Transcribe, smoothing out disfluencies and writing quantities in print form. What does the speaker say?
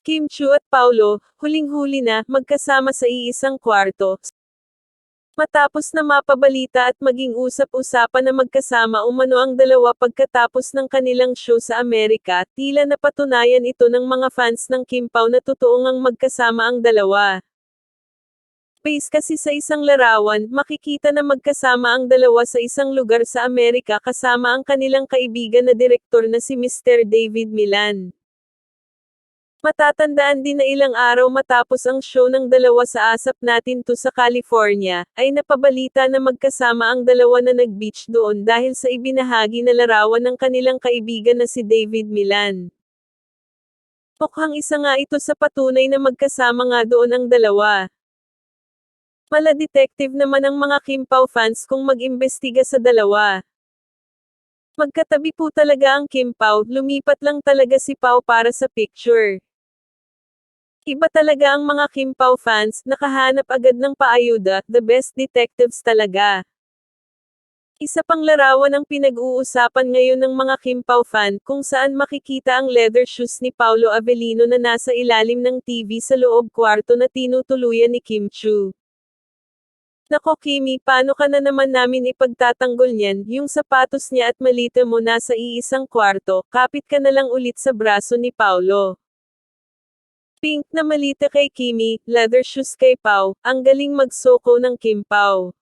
Kim Chu at Paulo, huling-huli na, magkasama sa iisang kwarto. Matapos na mapabalita at maging usap-usapan na magkasama umano ang dalawa pagkatapos ng kanilang show sa Amerika, tila napatunayan ito ng mga fans ng Kim Pao na totoo ngang magkasama ang dalawa. Base kasi sa isang larawan, makikita na magkasama ang dalawa sa isang lugar sa Amerika kasama ang kanilang kaibigan na direktor na si Mr. David Milan. Matatandaan din na ilang araw matapos ang show ng dalawa sa Asap Natin 2 sa California, ay napabalita na magkasama ang dalawa na nag-beach doon dahil sa ibinahagi na larawan ng kanilang kaibigan na si David Milan. Mukhang isa nga ito sa patunay na magkasama nga doon ang dalawa. Mala-detective naman ang mga Kim Pao fans kung mag-imbestiga sa dalawa. Magkatabi po talaga ang Kim Pao, lumipat lang talaga si Pao para sa picture. Iba talaga ang mga Kim Pao fans, nakahanap agad ng paayuda, the best detectives talaga. Isa pang larawan ang pinag-uusapan ngayon ng mga Kim Pao fan, kung saan makikita ang leather shoes ni Paolo Avellino na nasa ilalim ng TV sa loob kwarto na tinutuluyan ni Kim Chu. Nako Kimi, paano ka na naman namin ipagtatanggol niyan, yung sapatos niya at malita mo nasa iisang kwarto, kapit ka na lang ulit sa braso ni Paolo. Pink na malita kay Kimi, leather shoes kay Pao, ang galing magsoko ng Kim Pao.